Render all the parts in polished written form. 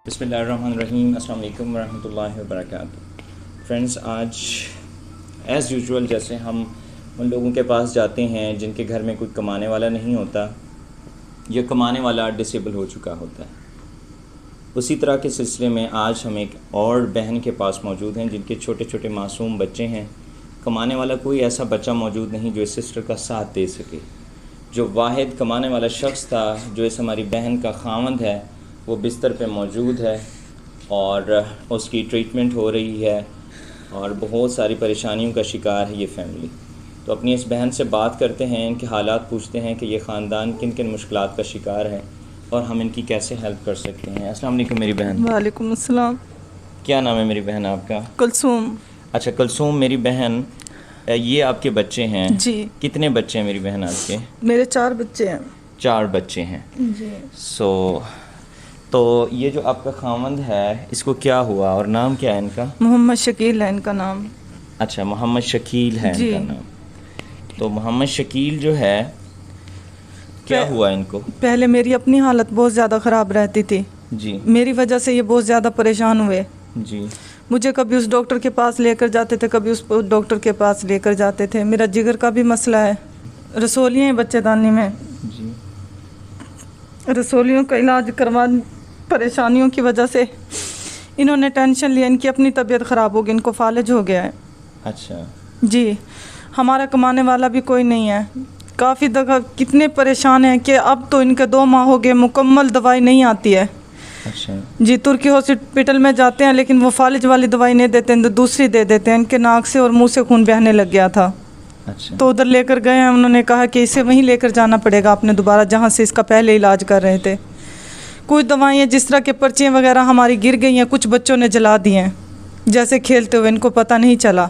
بسم اللہ الرحمن الرحیم. السلام علیکم ورحمۃ اللہ وبرکاتہ. فرینڈس، آج ایز یوزول جیسے ہم ان لوگوں کے پاس جاتے ہیں جن کے گھر میں کوئی کمانے والا نہیں ہوتا یا کمانے والا ڈسیبل ہو چکا ہوتا ہے، اسی طرح کے سلسلے میں آج ہم ایک اور بہن کے پاس موجود ہیں جن کے چھوٹے چھوٹے معصوم بچے ہیں. کمانے والا کوئی ایسا بچہ موجود نہیں جو اس سسٹر کا ساتھ دے سکے. جو واحد کمانے والا شخص تھا، جو اس ہماری بہن کا خاوند ہے، وہ بستر پہ موجود ہے اور اس کی ٹریٹمنٹ ہو رہی ہے اور بہت ساری پریشانیوں کا شکار ہے یہ فیملی. تو اپنی اس بہن سے بات کرتے ہیں، ان کے حالات پوچھتے ہیں کہ یہ خاندان کن کن مشکلات کا شکار ہے اور ہم ان کی کیسے ہیلپ کر سکتے ہیں. السلام علیکم میری بہن. وعلیکم السلام. کیا نام ہے میری بہن آپ کا؟ کلثوم. اچھا کلثوم میری بہن، یہ آپ کے بچے ہیں؟ جی. کتنے بچے ہیں میری بہن آپ کے؟ میرے 4 بچے ہیں. 4 بچے ہیں. جی. تو یہ جو آپ کا خاوند ہے اس کو کیا ہوا اور نام کیا ہے ان کا؟ محمد شکیل ہے ان کا نام. اچھا محمد شکیل ہے جی. ان کا نام. تو محمد شکیل جو ہے کیا ہوا ان کو؟ پہلے میری اپنی حالت بہت زیادہ خراب رہتی تھی. جی. میری وجہ سے یہ بہت زیادہ پریشان ہوئے. جی. مجھے کبھی اس ڈاکٹر کے پاس لے کر جاتے تھے، کبھی اس ڈاکٹر کے پاس لے کر جاتے تھے. میرا جگر کا بھی مسئلہ ہے، رسولیاں ہیں بچے دانی میں. جی. رسولیوں کا علاج کروا، پریشانیوں کی وجہ سے انہوں نے ٹینشن لیا، ان کی اپنی طبیعت خراب ہو گئی، ان کو فالج ہو گیا ہے. اچھا. جی. ہمارا کمانے والا بھی کوئی نہیں ہے. کافی دفعہ کتنے پریشان ہیں کہ اب تو ان کے 2 ماہ ہو گئے، مکمل دوائی نہیں آتی ہے. اچھا. جی. ترکی ہاسپٹل میں جاتے ہیں لیکن وہ فالج والی دوائی نہیں دیتے ہیں، دوسری دے دیتے ہیں. ان کے ناک سے اور منہ سے خون بہنے لگ گیا تھا. اچھا. تو ادھر لے کر گئے ہیں، انہوں نے کہا کہ اسے وہیں لے کر جانا پڑے گا آپ نے دوبارہ جہاں سے اس کا پہلے علاج کر رہے تھے. کچھ دوائیں جس طرح کے پرچیاں وغیرہ ہماری گر گئی ہیں، کچھ بچوں نے جلا دی ہیں جیسے کھیلتے ہوئے، ان کو پتہ نہیں چلا.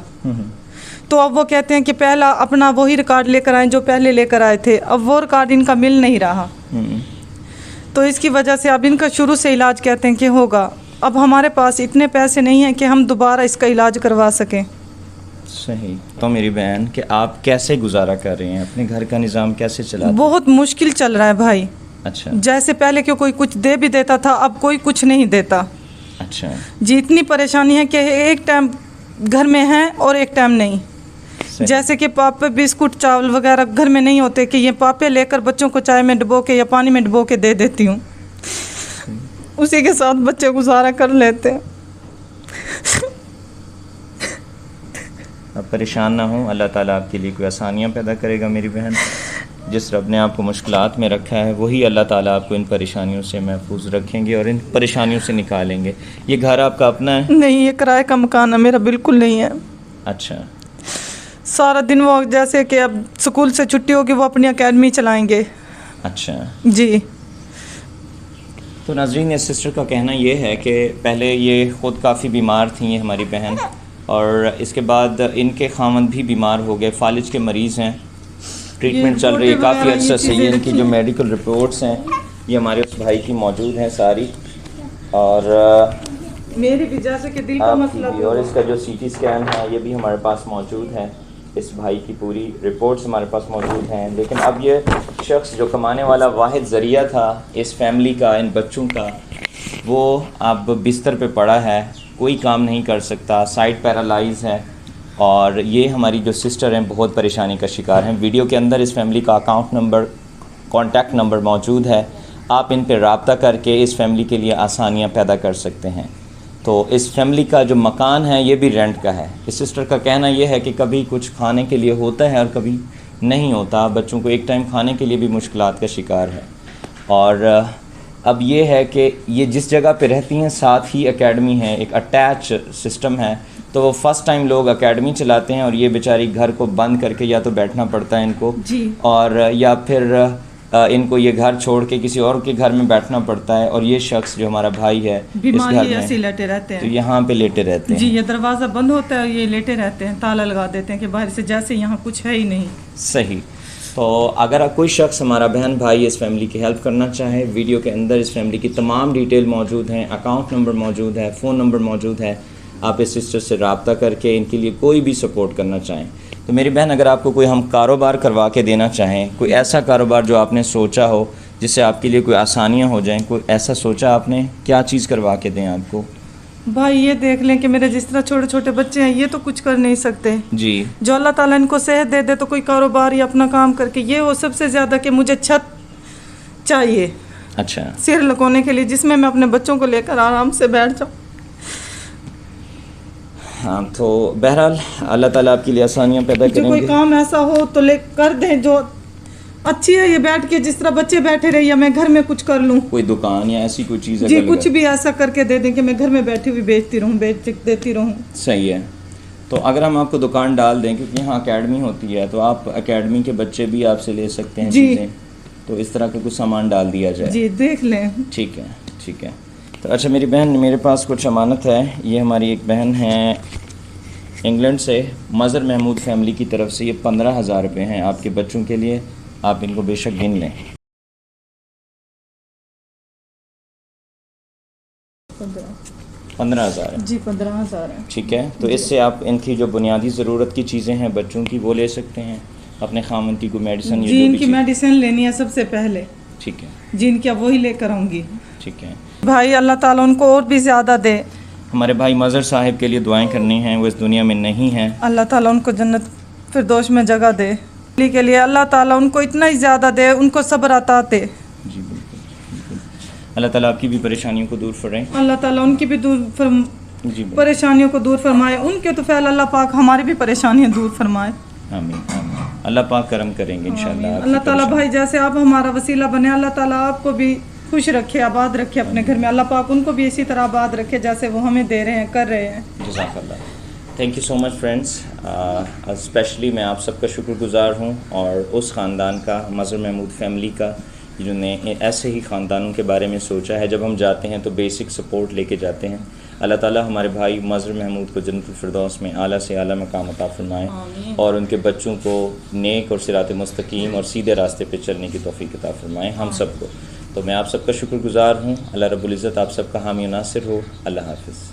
تو اب وہ کہتے ہیں کہ پہلا اپنا وہی ریکارڈ لے کر آئیں جو پہلے لے کر آئے تھے. اب وہ ریکارڈ ان کا مل نہیں رہا، تو اس کی وجہ سے اب ان کا شروع سے علاج کہتے ہیں کہ ہوگا. اب ہمارے پاس اتنے پیسے نہیں ہیں کہ ہم دوبارہ اس کا علاج کروا سکیں. صحیح. تو میری بہن کہ آپ کیسے گزارا کر رہے ہیں، اپنے گھر کا نظام کیسے چلاتے ہیں؟ بہت مشکل چل رہا ہے بھائی. اچھا. جیسے پہلے کہ کوئی کچھ دے بھی دیتا تھا، اب کوئی کچھ نہیں دیتا. اچھا. جی. اتنی پریشانی ہے کہ ایک ٹائم گھر میں ہے اور ایک ٹائم نہیں. جیسے کہ پاپے بسکٹ چاول وغیرہ گھر میں نہیں ہوتے کہ یہ پاپے لے کر بچوں کو چائے میں ڈبو کے یا پانی میں ڈبو کے دے دیتی ہوں، اسی کے ساتھ بچے گزارا کر لیتے ہیں. اب پریشان نہ ہوں، اللہ تعالیٰ آپ کے لیے کوئی آسانیاں پیدا کرے گا میری بہن. جس رب نے آپ کو مشکلات میں رکھا ہے وہی اللہ تعالیٰ آپ کو ان پریشانیوں سے محفوظ رکھیں گے اور ان پریشانیوں سے نکالیں گے. یہ گھر آپ کا اپنا ہے؟ نہیں، یہ کرائے کا مکان ہے، میرا بالکل نہیں ہے. اچھا. سارا دن وہ جیسے کہ اب اسکول سے چھٹی ہوگی وہ اپنی اکیڈمی چلائیں گے. اچھا. جی. تو ناظرین، اس سسٹر کا کہنا یہ ہے کہ پہلے یہ خود کافی بیمار تھیں یہ ہماری بہن، اور اس کے بعد ان کے خاوند بھی بیمار ہو گئے، فالج کے مریض ہیں. ٹریٹمنٹ چل رہی ہے کافی عرصہ سے. یہ ان کی جو میڈیکل رپورٹس ہیں یہ ہمارے اس بھائی کی موجود ہیں ساری، اور میری بھی جیسے کہ دل کا مسئلہ بھی، اور اس کا جو سی ٹی اسکین ہے یہ بھی ہمارے پاس موجود ہے. اس بھائی کی پوری رپورٹس ہمارے پاس موجود ہیں. لیکن اب یہ شخص جو کمانے والا واحد ذریعہ تھا اس فیملی کا، ان بچوں کا، وہ اب بستر پہ پڑا ہے، کوئی کام نہیں کر سکتا، سائڈ پیرالائز ہے. اور یہ ہماری جو سسٹر ہیں بہت پریشانی کا شکار ہیں. ویڈیو کے اندر اس فیملی کا اکاؤنٹ نمبر، کانٹیکٹ نمبر موجود ہے. آپ ان پہ رابطہ کر کے اس فیملی کے لیے آسانیاں پیدا کر سکتے ہیں. تو اس فیملی کا جو مکان ہے یہ بھی رینٹ کا ہے. اس سسٹر کا کہنا یہ ہے کہ کبھی کچھ کھانے کے لیے ہوتا ہے اور کبھی نہیں ہوتا. بچوں کو ایک ٹائم کھانے کے لیے بھی مشکلات کا شکار ہے. اور اب یہ ہے کہ یہ جس جگہ پہ رہتی ہیں ساتھ ہی اکیڈمی ہے، ایک اٹیچ سسٹم ہے. تو وہ فرسٹ ٹائم لوگ اکیڈمی چلاتے ہیں اور یہ بیچاری گھر کو بند کر کے یا تو بیٹھنا پڑتا ہے ان کو، جی، اور یا پھر ان کو یہ گھر چھوڑ کے کسی اور کے گھر میں بیٹھنا پڑتا ہے. اور یہ شخص جو ہمارا بھائی ہے اس گھر میں ایسے لیٹے رہتے ہیں، تو یہاں پہ لیٹے رہتے ہیں. جی. یہ دروازہ بند ہوتا ہے اور یہ لیٹے رہتے ہیں، تالا لگا دیتے ہیں کہ باہر سے جیسے یہاں کچھ ہے ہی نہیں. صحیح. تو اگر کوئی شخص ہمارا بہن بھائی اس فیملی کی ہیلپ کرنا چاہے، ویڈیو کے اندر اس فیملی کی تمام ڈیٹیل موجود ہیں، اکاؤنٹ نمبر موجود ہے، فون نمبر موجود ہے. آپ اس سسٹر سے رابطہ کر کے ان کے لیے کوئی بھی سپورٹ کرنا چاہیں تو میری بہن، اگر آپ کو کوئی ہم کاروبار کروا کے دینا چاہیں، کوئی ایسا کاروبار جو آپ نے سوچا ہو جس سے آپ کے لیے کوئی آسانیاں ہو جائیں. کوئی ایسا سوچا آپ نے کیا چیز کروا کے دیں آپ کو؟ بھائی یہ دیکھ لیں کہ میرے جس طرح چھوٹے چھوٹے بچے ہیں یہ تو کچھ کر نہیں سکتے. جی. جو اللہ تعالیٰ ان کو صحت دے دے تو کوئی کاروبار یا اپنا کام کر کے یہ ہو سب سے زیادہ کہ مجھے چھت چاہیے. اچھا. سر لگونے کے لیے جس میں اپنے بچوں کو لے کر آرام سے بیٹھ جاؤں. ہاں تو بہرحال اللہ تعالیٰ آپ کے لیے آسانیاں پیدا جو کریں کوئی گے. کام ایسا ہو تو لے کر دیں جو اچھی ہے. یہ بیٹھ کے جس طرح بچے بیٹھے رہے یا میں گھر میں کچھ کر لوں. کوئی دکان یا ایسی کوئی چیز جی کچھ بھی ایسا کر کے دے دیں کہ میں گھر میں بیٹھی ہوئی بیچتی رہوں بیچ دیتی رہوں. صحیح ہے. تو اگر ہم آپ کو دکان ڈال دیں کیونکہ یہاں اکیڈمی ہوتی ہے تو آپ اکیڈمی کے بچے بھی آپ سے لے سکتے ہیں چیزیں. تو اس طرح کا کچھ سامان ڈال دیا جائے. جی دیکھ لیں. ٹھیک ہے ٹھیک ہے. تو اچھا میری بہن میرے پاس کچھ امانت ہے. یہ ہماری ایک بہن ہے انگلینڈ سے مظہر محمود فیملی کی طرف سے. یہ 15,000 روپے ہیں آپ کے بچوں کے لیے. آپ ان کو بے شک گن لیں. 15,000 جی 15,000 ہے. ٹھیک ہے. تو اس سے آپ ان کی جو بنیادی ضرورت کی چیزیں ہیں بچوں کی وہ لے سکتے ہیں. اپنے خامن کی کوئی میڈیسن جی ان کی میڈیسن لینی ہے سب سے پہلے. ٹھیک ہے. جی ان کی وہی لے کر آؤں گی. ٹھیک ہے. بھائی اللہ تعالیٰ ان کو اور بھی زیادہ دے. ہمارے بھائی مظہر صاحب کے لیے دعائیں کرنی ہیں. وہ اس دنیا میں نہیں ہیں. اللہ تعالیٰ ان کو جنت فردوس میں جگہ دے. کے لیے اللہ تعالیٰ ان کو اتنا ہی زیادہ دے. ان کو صبر عطا دے. جی بالکل. اللہ تعالیٰ آپ کی بھی پریشانیوں کو دور فرمائے. اللہ تعالیٰ ان کی بھی جی پریشانیوں کو دور فرمائے. ان کے تو فعل اللہ پاک ہماری بھی پریشانیاں دور فرمائے. آمین آمین. اللہ پاک کرم کریں گے انشاءاللہ. اللہ تعالیٰ بھائی جیسے آپ ہمارا وسیلہ بنے اللہ تعالیٰ آپ کو بھی خوش رکھے آباد رکھے اپنے گھر میں. اللہ پاک ان کو بھی اسی طرح آباد رکھے جیسے وہ ہمیں دے رہے ہیں کر رہے ہیں. جزاک اللہ. Thank you so much friends. Specially میں آپ سب کا شکر گزار ہوں اور اس خاندان کا مظہر محمود فیملی کا جنہوں نے ایسے ہی خاندانوں کے بارے میں سوچا ہے. جب ہم جاتے ہیں تو بیسک سپورٹ لے کے جاتے ہیں. اللہ تعالیٰ ہمارے بھائی مظہر محمود کو جنت الفردوس میں اعلیٰ سے اعلیٰ مقام عطا فرمائے اور ان کے بچوں کو نیک اور صراط مستقیم اور سیدھے راستے پہ چلنے کی توفیق عطا فرمائے ہم سب کو. تو میں آپ سب کا شکر گزار ہوں. اللہ رب العزت آپ سب کا حامی و ناصر ہو. اللہ حافظ.